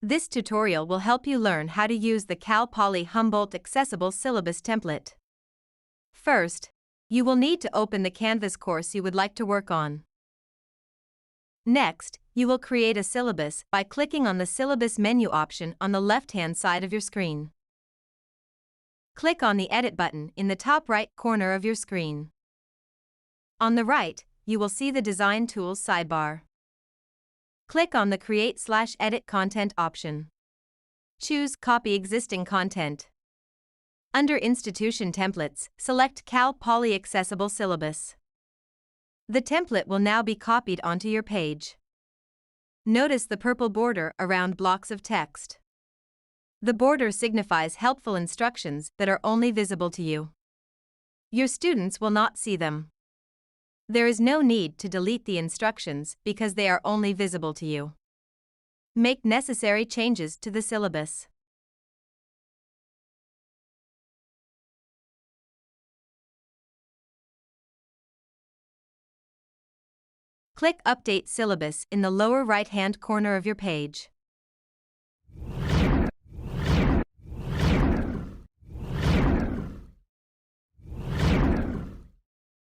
This tutorial will help you learn how to use the Cal Poly Humboldt Accessible Syllabus template. First, you will need to open the Canvas course you would like to work on. Next, you will create a syllabus by clicking on the Syllabus menu option on the left-hand side of your screen. Click on the Edit button in the top right corner of your screen. On the right, you will see the Design Tools sidebar. Click on the Create/Edit Content option. Choose Copy Existing Content. Under Institution Templates, select Cal Poly Accessible Syllabus. The template will now be copied onto your page. Notice the purple border around blocks of text. The border signifies helpful instructions that are only visible to you. Your students will not see them. There is no need to delete the instructions because they are only visible to you. Make necessary changes to the syllabus. Click Update Syllabus in the lower right-hand corner of your page.